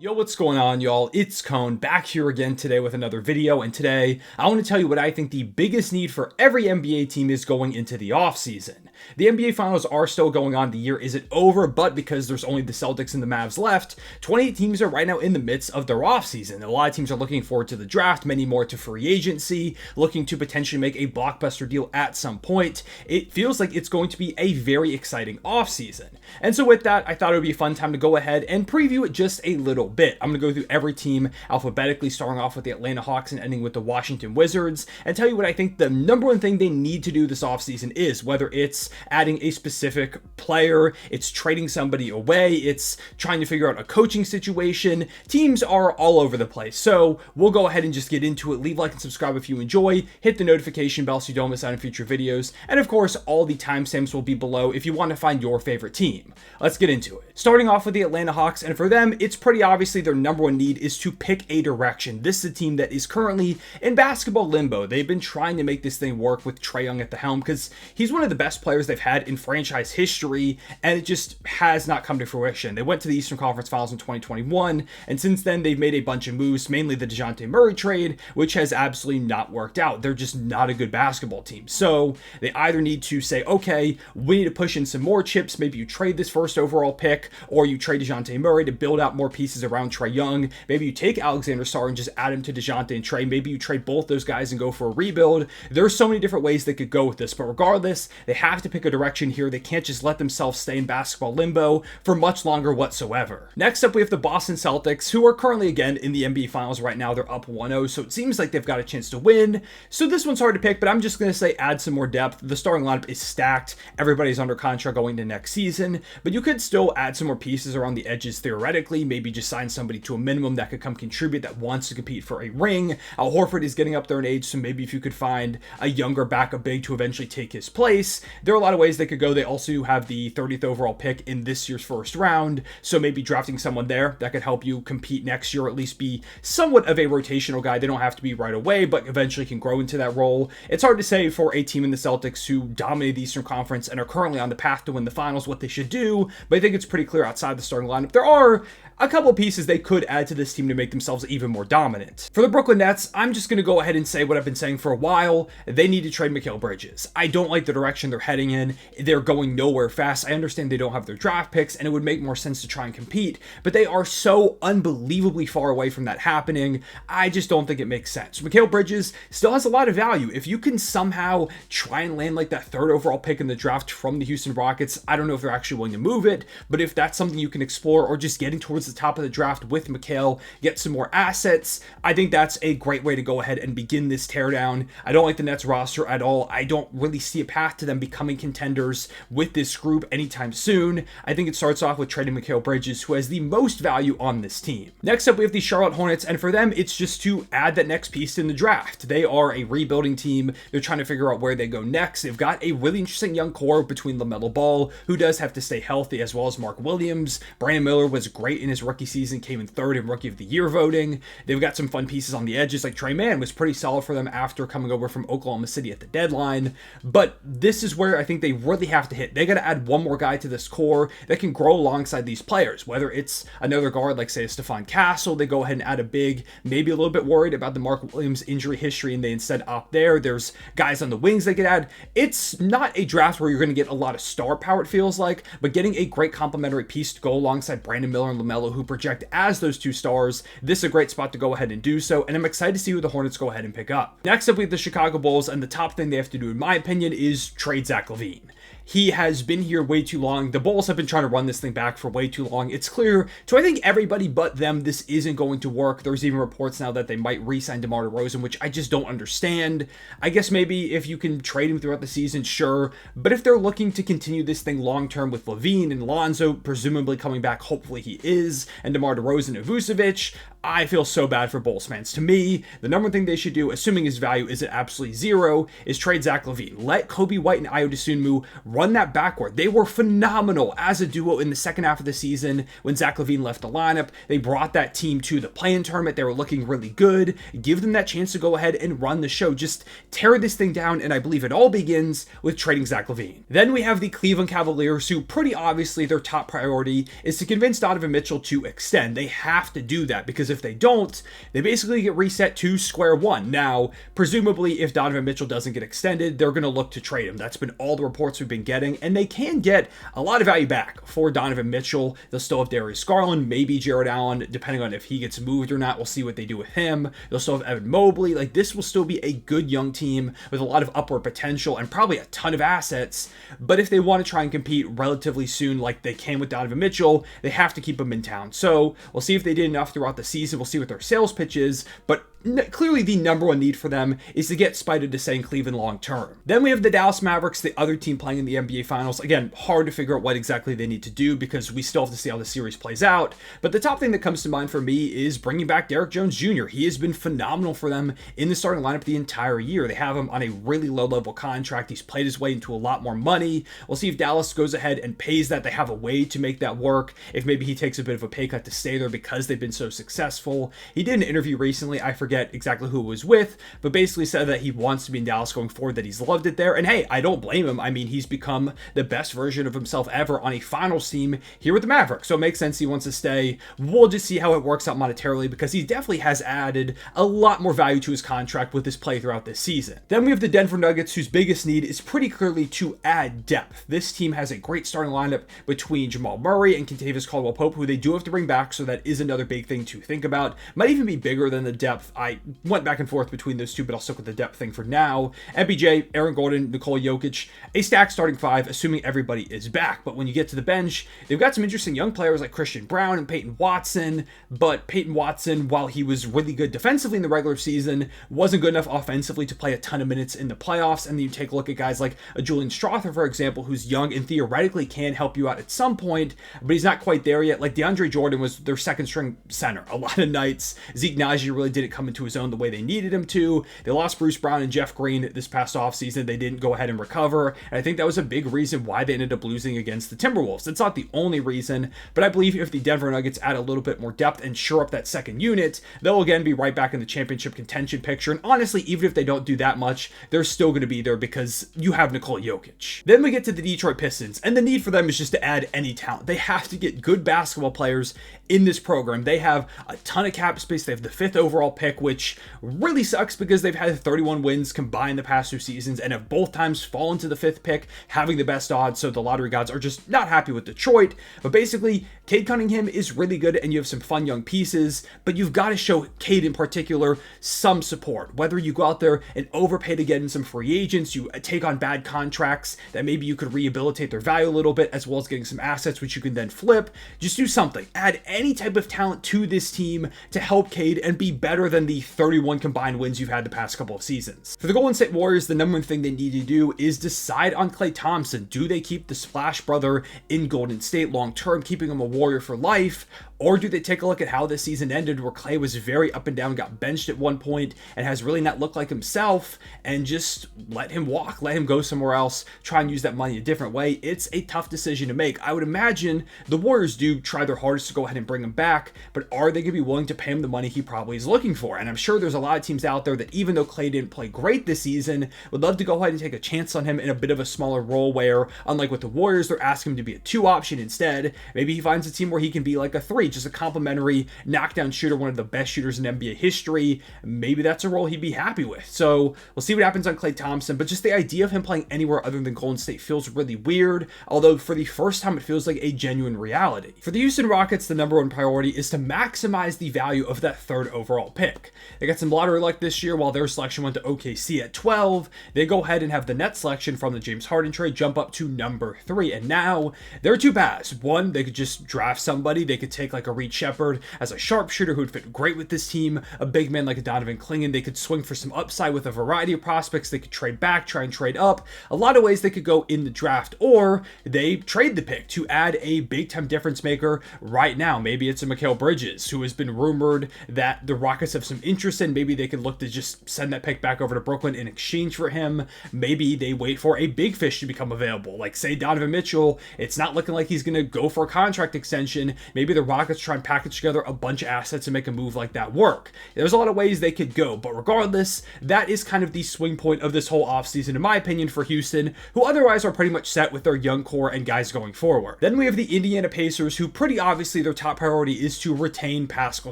Yo, what's going on, y'all? It's Cone back here again today with another video, and today I want to tell you what I think the biggest need for every NBA team is going into the offseason. The NBA Finals are still going on, the year isn't over, but because there's only the Celtics and the Mavs left, 28 teams are right now in the midst of their offseason. A lot of teams are looking forward to the draft, many more to free agency, looking to potentially make a blockbuster deal at some point. It feels like it's going to be a very exciting offseason. And so with that, I thought it would be a fun time to go ahead and preview it just a little bit. I'm going to go through every team alphabetically, starting off with the Atlanta Hawks and ending with the Washington Wizards, and tell you what I think the number one thing they need to do this offseason is, whether it's adding a specific player, it's trading somebody away, it's trying to figure out a coaching situation. Teams are all over the place. So we'll go ahead and just get into it. Leave a like and subscribe if you enjoy. Hit the notification bell so you don't miss out on future videos. And of course, all the timestamps will be below if you want to find your favorite team. Let's get into it. Starting off with the Atlanta Hawks, and for them, it's pretty obviously their number one need is to pick a direction. This is a team that is currently in basketball limbo. They've been trying to make this thing work with Trae Young at the helm because he's one of the best players they've had in franchise history, and it just has not come to fruition. They went to the Eastern Conference Finals in 2021, and since then they've made a bunch of moves, mainly the DeJounte Murray trade, which has absolutely not worked out. They're just not a good basketball team. So they either need to say, okay, we need to push in some more chips. Maybe you trade this first overall pick, or you trade DeJounte Murray to build out more pieces around Trae Young. Maybe you take Alexander Sarr and just add him to DeJounte and Trae. Maybe you trade both those guys and go for a rebuild. There's so many different ways they could go with this, but regardless, they have to pick a direction here. They can't just let themselves stay in basketball limbo for much longer whatsoever. Next up, we have the Boston Celtics, who are currently again in the NBA Finals right now. They're up 1-0, so it seems like they've got a chance to win. So this one's hard to pick, but I'm just going to say add some more depth. The starting lineup is stacked. Everybody's under contract going to next season, but you could still add some more pieces around the edges theoretically. Maybe just sign somebody to a minimum that could come contribute, that wants to compete for a ring. Al Horford is getting up there in age, so maybe if you could find a younger backup big to eventually take his place. There are a lot of ways they could go. They also have the 30th overall pick in this year's first round, so maybe drafting someone there that could help you compete next year, or at least be somewhat of a rotational guy. They don't have to be right away, but eventually can grow into that role. It's hard to say for a team in the Celtics who dominate the Eastern Conference and are currently on the path to win the finals what they should do, but I think it's pretty clear outside the starting lineup there are a couple of pieces they could add to this team to make themselves even more dominant. For the Brooklyn Nets, I'm just going to go ahead and say what I've been saying for a while. They need to trade Mikal Bridges. I don't like the direction they're heading in. They're going nowhere fast. I understand they don't have their draft picks, and it would make more sense to try and compete, but they are so unbelievably far away from that happening. I just don't think it makes sense. Mikal Bridges still has a lot of value. If you can somehow try and land like that third overall pick in the draft from the Houston Rockets, I don't know if they're actually willing to move it, but if that's something you can explore, or just getting towards the top of the draft with Mikal, get some more assets, I think that's a great way to go ahead and begin this teardown. I don't like the Nets roster at all. I don't really see a path to them becoming contenders with this group anytime soon. I think it starts off with trading Mikal Bridges, who has the most value on this team. Next up, we have the Charlotte Hornets, and for them, it's just to add that next piece in the draft. They are a rebuilding team. They're trying to figure out where they go next. They've got a really interesting young core between LaMelo Ball, who does have to stay healthy, as well as Mark Williams. Brandon Miller was great in his rookie season, came in third in Rookie of the Year voting. They've got some fun pieces on the edges, like Trey Mann was pretty solid for them after coming over from Oklahoma City at the deadline. But this is where I think they really have to hit. They got to add one more guy to this core that can grow alongside these players, whether it's another guard like, say, Stephon Castle. They go ahead and add a big, maybe a little bit worried about the Mark Williams injury history, and they instead opt there. There's guys on the wings they could add. It's not a draft where you're going to get a lot of star power, it feels like, but getting a great complementary piece to go alongside Brandon Miller and LaMelo, who project as those two stars, this is a great spot to go ahead and do so, and I'm excited to see who the Hornets go ahead and pick up. Next up, we have the Chicago Bulls, and the top thing they have to do, in my opinion, is trade Zach LaVine. He has been here way too long. The Bulls have been trying to run this thing back for way too long. It's clear to, I think, everybody but them, this isn't going to work. There's even reports now that they might re-sign DeMar DeRozan, which I just don't understand. I guess maybe if you can trade him throughout the season, sure. But if they're looking to continue this thing long-term with LaVine and Lonzo, presumably coming back, hopefully he is, and DeMar DeRozan and Vucevic, I feel so bad for Bulls fans. To me, the number one thing they should do, assuming his value is at absolutely zero, is trade Zach LaVine. Let Kobe White and Ayo Dosunmu run that backcourt. They were phenomenal as a duo in the second half of the season when Zach LaVine left the lineup. They brought that team to the play-in tournament. They were looking really good. Give them that chance to go ahead and run the show. Just tear this thing down, and I believe it all begins with trading Zach LaVine. Then we have the Cleveland Cavaliers, who pretty obviously their top priority is to convince Donovan Mitchell to extend. They have to do that because if they don't, they basically get reset to square one. Now, presumably, if Donovan Mitchell doesn't get extended, they're going to look to trade him. That's been all the reports we've been getting, and they can get a lot of value back for Donovan Mitchell. They'll still have Darius Garland, maybe Jared Allen, depending on if he gets moved or not. We'll see what they do with him. They'll still have Evan Mobley. Like, this will still be a good young team with a lot of upward potential and probably a ton of assets. But if they want to try and compete relatively soon, like they can with Donovan Mitchell, they have to keep him in town. So we'll see if they did enough throughout the season. We'll see what their sales pitch is, but clearly the number one need for them is to get Spida to stay in Cleveland long term. Then we have the Dallas Mavericks, the other team playing in the NBA Finals. Again, hard to figure out what exactly they need to do because we still have to see how the series plays out. But the top thing that comes to mind for me is bringing back Derrick Jones Jr. He has been phenomenal for them in the starting lineup the entire year. They have him on a really low-level contract. He's played his way into a lot more money. We'll see if Dallas goes ahead and pays that. They have a way to make that work. If maybe he takes a bit of a pay cut to stay there because they've been so successful. He did an interview recently. I forget exactly who it was with, but basically said that he wants to be in Dallas going forward, that he's loved it there. And hey, I don't blame him. I mean, he's become the best version of himself ever on a finals team here with the Mavericks. So it makes sense he wants to stay. We'll just see how it works out monetarily because he definitely has added a lot more value to his contract with his play throughout this season. Then we have the Denver Nuggets, whose biggest need is pretty clearly to add depth. This team has a great starting lineup between Jamal Murray and Kentavious Caldwell-Pope, who they do have to bring back, so that is another big thing to think about. Might even be bigger than the depth. I went back and forth between those two, but I'll stick with the depth thing for now. MPJ, Aaron Gordon, Nikola Jokic, a stacked starting five, assuming everybody is back. But when you get to the bench, they've got some interesting young players like Christian Brown and Peyton Watson, but Peyton Watson, while he was really good defensively in the regular season, wasn't good enough offensively to play a ton of minutes in the playoffs. And then you take a look at guys like a Julian Strawther, for example, who's young and theoretically can help you out at some point, but he's not quite there yet. Like DeAndre Jordan was their second string center a lot of nights. Zeke Naji really didn't come into his own the way they needed him to. They lost Bruce Brown and Jeff Green this past offseason. They didn't go ahead and recover, and I think that was a big reason why they ended up losing against the Timberwolves. It's not the only reason, but I believe if the Denver Nuggets add a little bit more depth and shore up that second unit, they'll again be right back in the championship contention picture. And honestly, even if they don't do that much, they're still going to be there because you have Nikola Jokic. Then we get to the Detroit Pistons, and the need for them is just to add any talent. They have to get good basketball players in this program. They have a ton of cap space. They have the 5th overall pick, which really sucks because they've had 31 wins combined the past 2 seasons and have both times fallen to the 5th pick, having the best odds. So the lottery gods are just not happy with Detroit. But basically, Cade Cunningham is really good and you have some fun young pieces, but you've got to show Cade in particular some support. Whether you go out there and overpay to get in some free agents, you take on bad contracts that maybe you could rehabilitate their value a little bit, as well as getting some assets which you can then flip. Just do something. Add any type of talent to this team to help Cade and be better than the 31 combined wins you've had the past couple of seasons. For the Golden State Warriors, the number one thing they need to do is decide on Klay Thompson. Do they keep the Splash Brother in Golden State long term, keeping him a Warrior for life? Or do they take a look at how this season ended, where Klay was very up and down, got benched at one point, and has really not looked like himself, and just let him walk, let him go somewhere else, try and use that money a different way? It's a tough decision to make. I would imagine the Warriors do try their hardest to go ahead and bring him back, but are they going to be willing to pay him the money he probably is looking for? And I'm sure there's a lot of teams out there that, even though Klay didn't play great this season, would love to go ahead and take a chance on him in a bit of a smaller role, where, unlike with the Warriors, they're asking him to be a 2 option instead. Maybe he finds a team where he can be like a 3, just a complimentary knockdown shooter, one of the best shooters in NBA history. Maybe that's a role he'd be happy with. So we'll see what happens on Klay Thompson, but just the idea of him playing anywhere other than Golden State feels really weird, although for the first time it feels like a genuine reality. For the Houston Rockets, the number one priority is to maximize the value of that 3rd overall pick. They got some lottery luck this year. While their selection went to OKC at 12, they go ahead and have the net selection from the James Harden trade jump up to number 3, and now there are 2 paths. One, they could just draft somebody. They could take like like a Reed Shepherd as a sharpshooter who would fit great with this team, a big man like a Donovan Clingan. They could swing for some upside with a variety of prospects. They could trade back, try and trade up. A lot of ways they could go in the draft, or they trade the pick to add a big-time difference maker right now. Maybe it's a Mikal Bridges, who has been rumored that the Rockets have some interest in. Maybe they could look to just send that pick back over to Brooklyn in exchange for him. Maybe they wait for a big fish to become available. Like, say, Donovan Mitchell, it's not looking like he's going to go for a contract extension. Maybe the Rockets try and package together a bunch of assets and make a move like that work. There's a lot of ways they could go, but regardless, that is kind of the swing point of this whole offseason, in my opinion, for Houston, who otherwise are pretty much set with their young core and guys going forward. Then we have the Indiana Pacers, who pretty obviously their top priority is to retain Pascal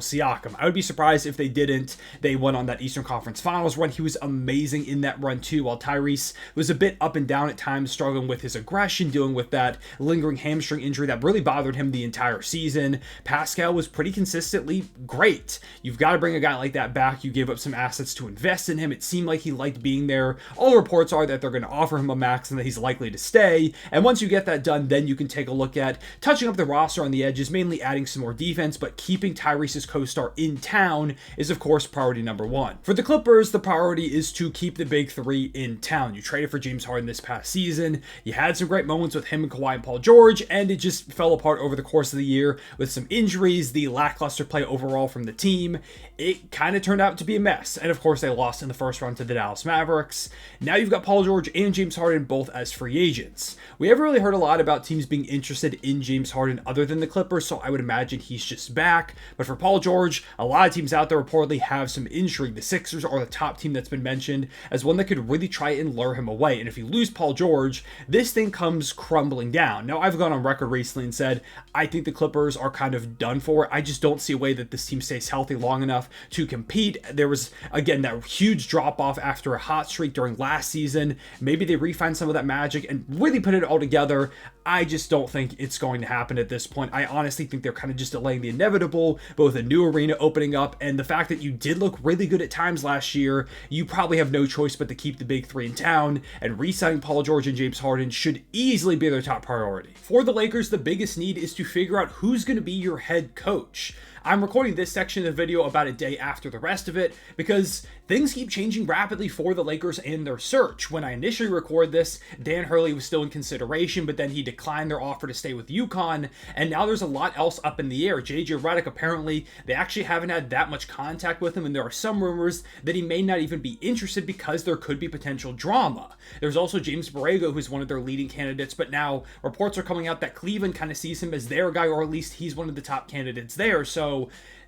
Siakam. I would be surprised if they didn't. They went on that Eastern Conference Finals run. He was amazing in that run too, while Tyrese was a bit up and down at times, struggling with his aggression, dealing with that lingering hamstring injury that really bothered him the entire season. Pascal was pretty consistently great. You've got to bring a guy like that back. You gave up some assets to invest in him. It seemed like he liked being there. All the reports are that they're going to offer him a max and that he's likely to stay. And once you get that done, then you can take a look at touching up the roster on the edges, mainly adding some more defense, but keeping Tyrese's co-star in town is, of course, priority number one. For the Clippers, the priority is to keep the big three in town. You traded for James Harden this past season. You had some great moments with him and Kawhi and Paul George, and it just fell apart over the course of the year with some injuries, the lackluster play overall from the team. It kind of turned out to be a mess. And of course, they lost in the first round to the Dallas Mavericks. Now you've got Paul George and James Harden both as free agents. We haven't really heard a lot about teams being interested in James Harden other than the Clippers, so I would imagine he's just back. But for Paul George, a lot of teams out there reportedly have some intrigue. The Sixers are the top team that's been mentioned as one that could really try and lure him away. And if you lose Paul George, this thing comes crumbling down. Now, I've gone on record recently and said, I think the Clippers are kind of done for. I just don't see a way that this team stays healthy long enough to compete. There was, again, that huge drop-off after a hot streak during last season. Maybe they refine some of that magic and really put it all together. I just don't think it's going to happen at this point. I honestly think they're kind of just delaying the inevitable, both a new arena opening up and the fact that you did look really good at times last year. You probably have no choice but to keep the big three in town, and re-signing Paul George and James Harden should easily be their top priority. For the Lakers, the biggest need is to figure out who's going to be your head coach. I'm recording this section of the video about a day after the rest of it because things keep changing rapidly for the Lakers and their search. When I initially recorded this, Dan Hurley was still in consideration, but then he declined their offer to stay with UConn, and now there's a lot else up in the air. JJ Redick, apparently, they actually haven't had that much contact with him, and there are some rumors that he may not even be interested because there could be potential drama. There's also James Borrego, who's one of their leading candidates, but now reports are coming out that Cleveland kind of sees him as their guy, or at least he's one of the top candidates there, so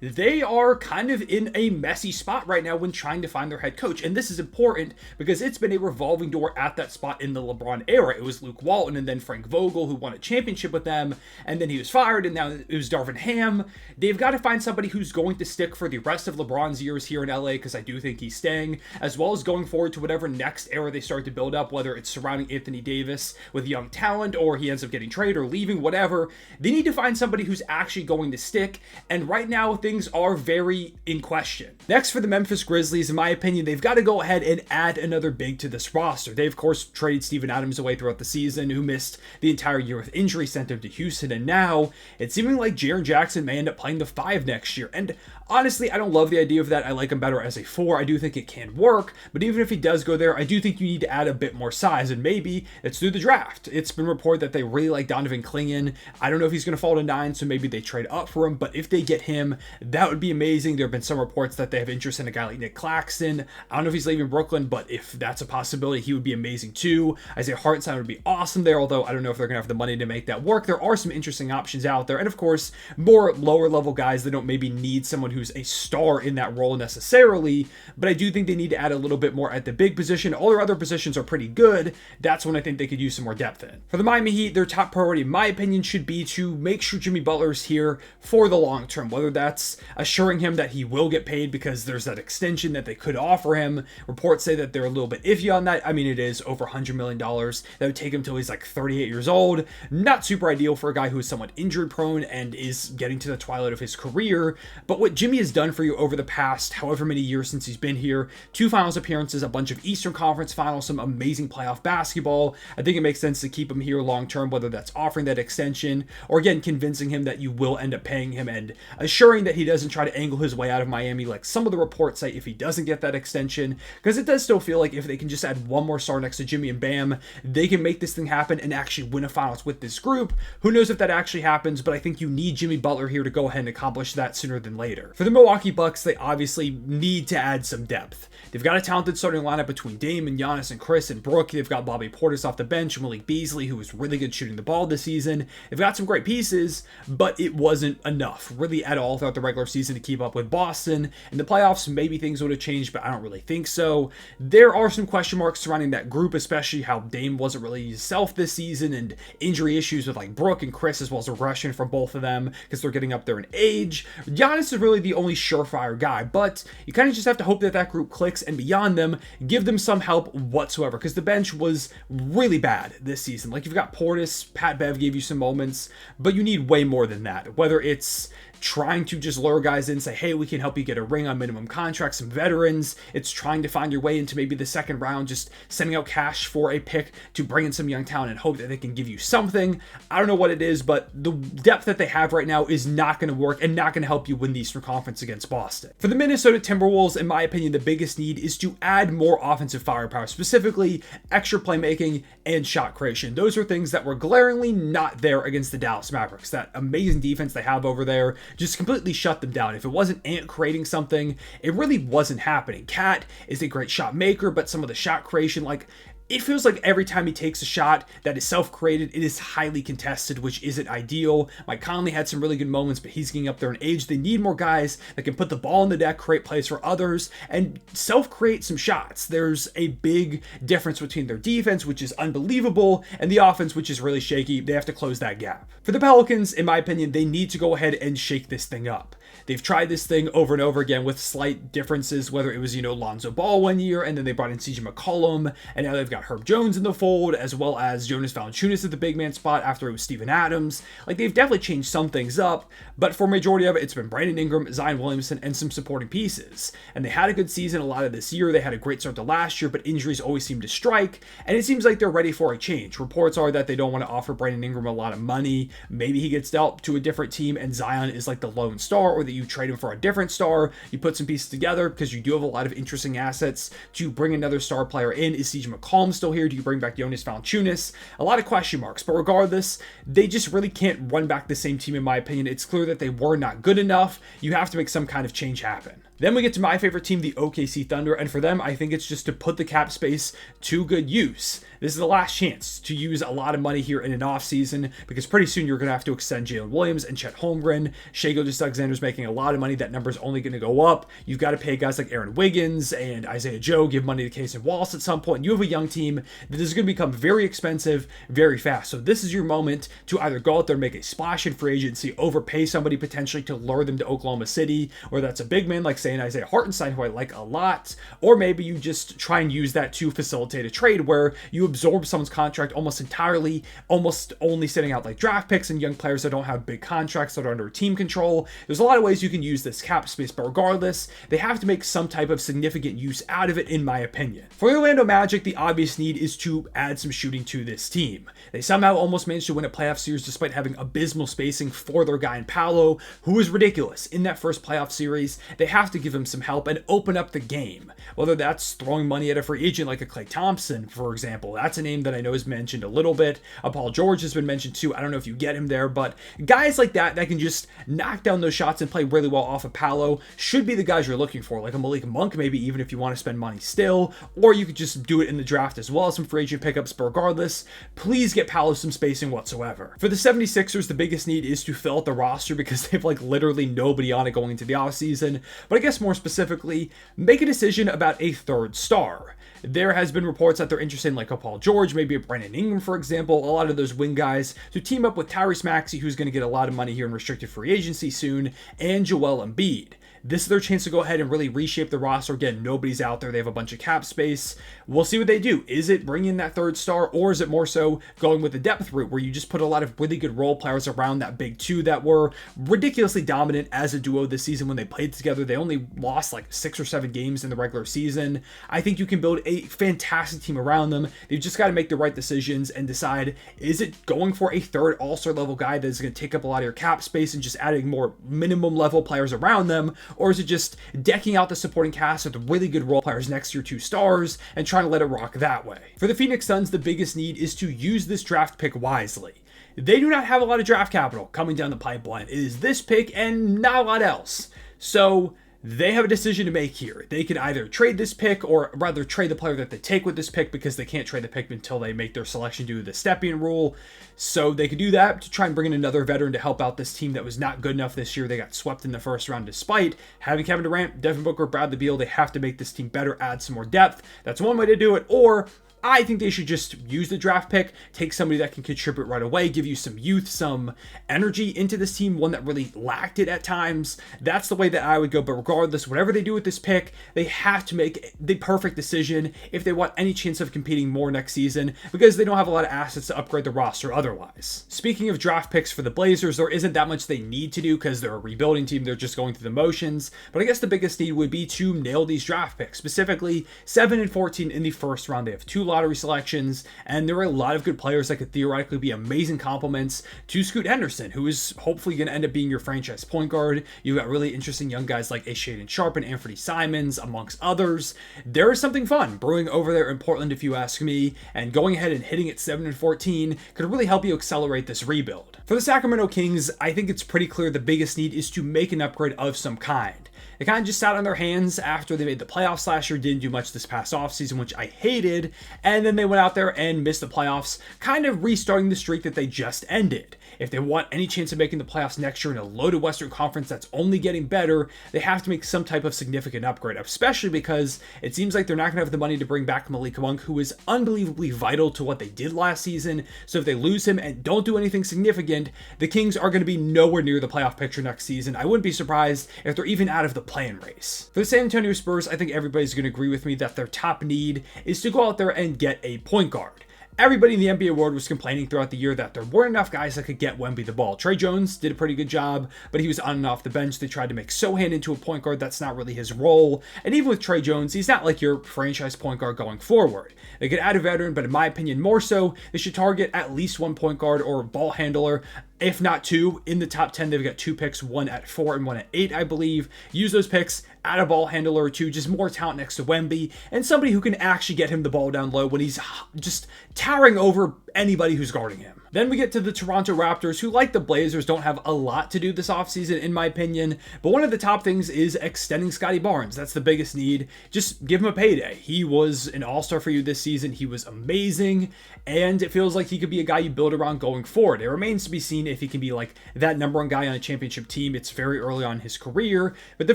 they are kind of in a messy spot right now when trying to find their head coach. And this is important because it's been a revolving door at that spot in the LeBron era. It was Luke Walton and then Frank Vogel, who won a championship with them, and then he was fired, and now it was Darvin Ham. They've got to find somebody who's going to stick for the rest of LeBron's years here in LA, because I do think he's staying, as well as going forward to whatever next era they start to build up, whether it's surrounding Anthony Davis with young talent, or he ends up getting traded or leaving, whatever. They need to find somebody who's actually going to stick, and right now things are very in question. Next, for the Memphis Grizzlies, in my opinion, they've got to go ahead and add another big to this roster. They, of course, traded Steven Adams away throughout the season, who missed the entire year with injury, sent him to Houston, and now it's seeming like Jaren Jackson may end up playing the 5 next year. And honestly, I don't love the idea of that. I like him better as a 4. I do think it can work, but even if he does go there, I do think you need to add a bit more size, and maybe it's through the draft. It's been reported that they really like Donovan Clingan. I don't know if he's going to fall to 9, so maybe they trade up for him, but if they get him, that would be amazing. There have been some reports that they have interest in a guy like Nick Claxton. I don't know if he's leaving Brooklyn, but if that's a possibility, he would be amazing too. Isaiah Hartenstein would be awesome there, although I don't know if they're going to have the money to make that work. There are some interesting options out there, and of course, more lower level guys that don't maybe need someone who's a star in that role necessarily, but I do think they need to add a little bit more at the big position. All their other positions are pretty good. That's when I think they could use some more depth in. For the Miami Heat, their top priority, in my opinion, should be to make sure Jimmy Butler is here for the long term. him, whether that's assuring him that he will get paid because there's that extension that they could offer him. Reports say that they're a little bit iffy on that. I mean, it is over $100 million. That would take him till he's like 38 years old. Not super ideal for a guy who is somewhat injured prone and is getting to the twilight of his career. But what Jimmy has done for you over the past however many years since he's been here, 2 finals appearances, a bunch of Eastern Conference finals, some amazing playoff basketball. I think it makes sense to keep him here long term, whether that's offering that extension or again convincing him that you will end up paying him and assuring that he doesn't try to angle his way out of Miami like some of the reports say if he doesn't get that extension, because it does still feel like if they can just add one more star next to Jimmy and Bam, they can make this thing happen and actually win a finals with this group. Who knows if that actually happens, but I think you need Jimmy Butler here to go ahead and accomplish that sooner than later. For the Milwaukee Bucks, they obviously need to add some depth. They've got a talented starting lineup between Dame and Giannis and Chris and Brook. They've got Bobby Portis off the bench, Malik Beasley, who was really good shooting the ball this season. They've got some great pieces, but it wasn't enough really at all throughout the regular season to keep up with Boston. In the playoffs, maybe things would have changed, but I don't really think so. There are some question marks surrounding that group, especially how Dame wasn't really himself this season and injury issues with like Brook and Chris, as well as aggression from both of them because they're getting up there in age. Giannis is really the only surefire guy, but you kind of just have to hope that that group clicks, and beyond them, give them some help whatsoever, because the bench was really bad this season. Like, you've got Portis, Pat Bev gave you some moments, but you need way more than that. Whether it's trying to just lure guys in, say, hey, we can help you get a ring on minimum contracts, some veterans. It's trying to find your way into maybe the second round, just sending out cash for a pick to bring in some young talent and hope that they can give you something. I don't know what it is, but the depth that they have right now is not going to work and not going to help you win the Eastern Conference against Boston. For the Minnesota Timberwolves, in my opinion, the biggest need is to add more offensive firepower, specifically extra playmaking and shot creation. Those are things that were glaringly not there against the Dallas Mavericks. That amazing defense they have over there just completely shut them down. If it wasn't Ant creating something, it really wasn't happening. Cat is a great shot maker, but some of the shot creation, like, it feels like every time he takes a shot that is self-created, it is highly contested, which isn't ideal. Mike Conley had some really good moments, but he's getting up there in age. They need more guys that can put the ball on the deck, create plays for others, and self-create some shots. There's a big difference between their defense, which is unbelievable, and the offense, which is really shaky. They have to close that gap. For the Pelicans, in my opinion, they need to go ahead and shake this thing up. They've tried this thing over and over again with slight differences, whether it was, Lonzo Ball one year, and then they brought in CJ McCollum, and now they've got Herb Jones in the fold, as well as Jonas Valanciunas at the big man spot after it was Steven Adams. Like, they've definitely changed some things up, but for a majority of it, it's been Brandon Ingram, Zion Williamson, and some supporting pieces. And they had a good season a lot of this year. They had a great start to last year, but injuries always seem to strike, and it seems like they're ready for a change. Reports are that they don't want to offer Brandon Ingram a lot of money. Maybe he gets dealt to a different team, and Zion is like the lone star, or that you trade him for a different star. You put some pieces together because you do have a lot of interesting assets to bring another star player in. Is CJ McCollum still here? Do you bring back Jonas Valanciunas? A lot of question marks, but regardless, they just really can't run back the same team, in my opinion. It's clear that they were not good enough. You have to make some kind of change happen. Then we get to my favorite team, the OKC Thunder, and for them, I think it's just to put the cap space to good use. This is the last chance to use a lot of money here in an offseason, because pretty soon you're going to have to extend Jalen Williams and Chet Holmgren. Shai Gilgeous-Alexander's making a lot of money. That number's only going to go up. You've got to pay guys like Aaron Wiggins and Isaiah Joe, give money to Casey Wallace at some point. You have a young team that is going to become very expensive very fast. So this is your moment to either go out there and make a splash in free agency, overpay somebody potentially to lure them to Oklahoma City, or that's a big man like, say, an Isaiah Hartenstein, who I like a lot, or maybe you just try and use that to facilitate a trade where you absorb someone's contract almost entirely, almost only sitting out like draft picks and young players that don't have big contracts that are under team control. There's a lot of ways you can use this cap space, but regardless, they have to make some type of significant use out of it, in my opinion. For the Orlando Magic, the obvious need is to add some shooting to this team. They somehow almost managed to win a playoff series despite having abysmal spacing for their guy in Paolo, who was ridiculous in that first playoff series. They have to give him some help and open up the game, whether that's throwing money at a free agent like a Klay Thompson, for example. That's a name that I know is mentioned a little bit. Paul George has been mentioned too. I don't know if you get him there, but guys like that can just knock down those shots and play really well off of Paolo should be the guys you're looking for, like a Malik Monk, maybe, even if you want to spend money still, or you could just do it in the draft as well as some free agent pickups. But regardless, please get Paolo some spacing whatsoever. For the 76ers, the biggest need is to fill out the roster because they have like literally nobody on it going into the offseason. But I guess more specifically, make a decision about a third star. There has been reports that they're interested in like a Paul Paul George, maybe a Brandon Ingram, for example, a lot of those wing guys to team up with Tyrese Maxey, who's going to get a lot of money here in restricted free agency soon, and Joel Embiid. This is their chance to go ahead and really reshape the roster. Again, nobody's out there. They have a bunch of cap space. We'll see what they do. Is it bringing in that third star, or is it more so going with the depth route where you just put a lot of really good role players around that big two that were ridiculously dominant as a duo this season when they played together? They only lost like 6 or 7 games in the regular season. I think you can build a fantastic team around them. They've just got to make the right decisions and decide, is it going for a third all-star level guy that is going to take up a lot of your cap space and just adding more minimum level players around them? Or is it just decking out the supporting cast with really good role players next to your 2 stars and trying to let it rock that way? For the Phoenix Suns, the biggest need is to use this draft pick wisely. They do not have a lot of draft capital coming down the pipeline. It is this pick and not a lot else. So they have a decision to make here. They could either trade this pick, or rather trade the player that they take with this pick, because they can't trade the pick until they make their selection due to the Stepien rule. So they could do that to try and bring in another veteran to help out this team that was not good enough this year. They got swept in the first round despite having Kevin Durant, Devin Booker, Bradley Beal. They have to make this team better, add some more depth. That's one way to do it. Or I think they should just use the draft pick, take somebody that can contribute right away, give you some youth, some energy into this team, one that really lacked it at times. That's the way that I would go. But regardless, whatever they do with this pick, they have to make the perfect decision if they want any chance of competing more next season, because they don't have a lot of assets to upgrade the roster otherwise. Speaking of draft picks for the Blazers, there isn't that much they need to do because they're a rebuilding team. They're just going through the motions. But I guess the biggest need would be to nail these draft picks, specifically 7 and 14 in the first round. They have 2 lottery selections, and there are a lot of good players that could theoretically be amazing complements to Scoot Henderson, who is hopefully going to end up being your franchise point guard. You've got really interesting young guys like Shaedon Sharpe and Anthony Simons, amongst others. There is something fun brewing over there in Portland, if you ask me, and going ahead and hitting it 7 and 14 could really help you accelerate this rebuild. For the Sacramento Kings, I think it's pretty clear the biggest need is to make an upgrade of some kind. They kind of just sat on their hands after they made the playoffs last year, didn't do much this past offseason, which I hated, and then they went out there and missed the playoffs, kind of restarting the streak that they just ended. If they want any chance of making the playoffs next year in a loaded Western Conference that's only getting better, they have to make some type of significant upgrade, especially because it seems like they're not going to have the money to bring back Malik Monk, who is unbelievably vital to what they did last season. So if they lose him and don't do anything significant, the Kings are going to be nowhere near the playoff picture next season. I wouldn't be surprised if they're even out of the play-in race. For the San Antonio Spurs, I think everybody's going to agree with me that their top need is to go out there and get a point guard. Everybody in the NBA world was complaining throughout the year that there weren't enough guys that could get Wemby the ball. Trey Jones did a pretty good job, but he was on and off the bench. They tried to make Sohan into a point guard. That's not really his role. And even with Trey Jones, he's not like your franchise point guard going forward. They could add a veteran, but in my opinion, more so, they should target at least 1 point guard or ball handler, if not 2. In the top 10, they've got 2 picks, 1 at 4 and 1 at 8, I believe. Use those picks, add a ball handler or 2, just more talent next to Wemby, and somebody who can actually get him the ball down low when he's just towering over anybody who's guarding him. Then we get to the Toronto Raptors, who, like the Blazers, don't have a lot to do this offseason, in my opinion. But one of the top things is extending Scotty Barnes. That's the biggest need. Just give him a payday. He was an all-star for you this season. He was amazing, and it feels like he could be a guy you build around going forward. It remains to be seen if he can be like that number 1 guy on a championship team. It's very early on in his career, but at the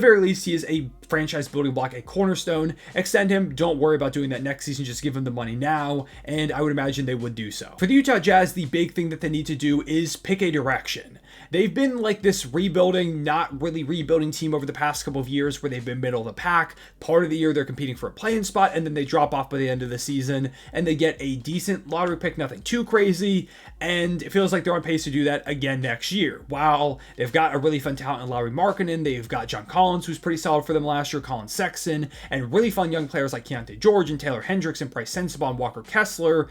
very least, he is a franchise building block, a cornerstone. Extend him. Don't worry about doing that next season. Just give him the money now, and I would imagine they would do so. For the Utah Jazz, the big thing that they need to do is pick a direction. They've been like this rebuilding, not really rebuilding team over the past couple of years where they've been middle of the pack. Part of the year they're competing for a play-in spot, and then they drop off by the end of the season and they get a decent lottery pick, nothing too crazy, and it feels like they're on pace to do that again next year. While they've got a really fun talent in Lauri Markkanen, they've got John Collins, who's pretty solid for them last year, Colin Sexton, and really fun young players like Keontae George and Taylor Hendricks and Bryce Sensabaugh and Walker Kessler.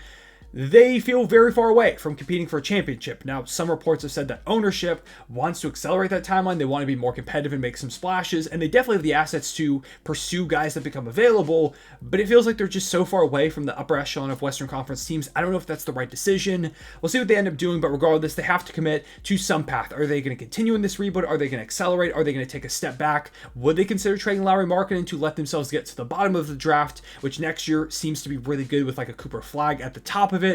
They feel very far away from competing for a championship. Now, some reports have said that ownership wants to accelerate that timeline. They want to be more competitive and make some splashes, and they definitely have the assets to pursue guys that become available, but it feels like they're just so far away from the upper echelon of Western Conference teams. I don't know if that's the right decision. We'll see what they end up doing, but regardless, they have to commit to some path. Are they going to continue in this rebuild? Are they going to accelerate? Are they going to take a step back? Would they consider trading Lauri Markkanen to let themselves get to the bottom of the draft, which next year seems to be really good with like a Cooper Flag at the top of it?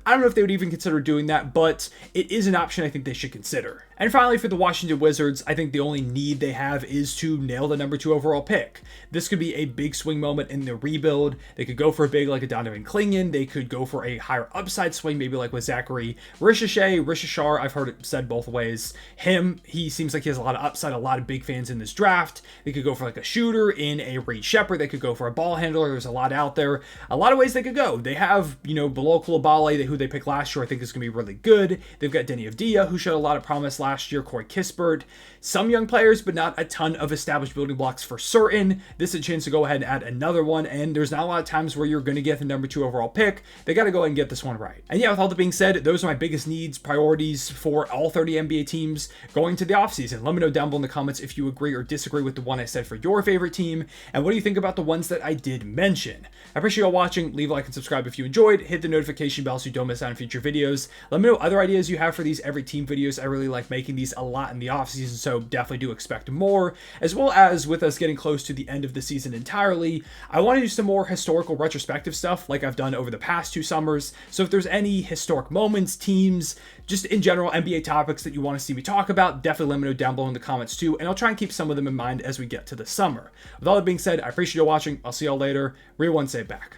I don't know if they would even consider doing that, but it is an option I think they should consider. And finally, for the Washington Wizards, I think the only need they have is to nail the number 2 overall pick. This could be a big swing moment in the rebuild. They could go for a big like a Donovan Clingan. They could go for a higher upside swing, maybe like with Zachary Rishashar. I've heard it said both ways. He seems like he has a lot of upside, a lot of big fans in this draft. They could go for like a shooter in a Reed Shepard. They could go for a ball handler. There's a lot out there. A lot of ways they could go. They have, below Coulibaly, who they picked last year, I think is going to be really good. They've got Denny Avdia, who showed a lot of promise last year, Corey Kispert, some young players, but not a ton of established building blocks for certain. This is a chance to go ahead and add another one, and there's not a lot of times where you're going to get the number 2 overall pick. They got to go ahead and get this one right. And yeah, with all that being said, those are my biggest needs, priorities for all 30 NBA teams going to the offseason. Let me know down below in the comments if you agree or disagree with the one I said for your favorite team, and what do you think about the ones that I did mention. I appreciate y'all watching. Leave a like and subscribe if you enjoyed. Hit the notification bell so you don't miss out on future videos. Let me know other ideas you have for these every team videos. I really like making these a lot in the offseason, so definitely do expect more. As well as with us getting close to the end of the season entirely, I want to do some more historical retrospective stuff like I've done over the past 2 summers. So if there's any historic moments, teams, just in general NBA topics that you want to see me talk about, definitely let me know down below in the comments too, and I'll try and keep some of them in mind as we get to the summer. With all that being said, I appreciate you watching. I'll see y'all later. Real one, say it back.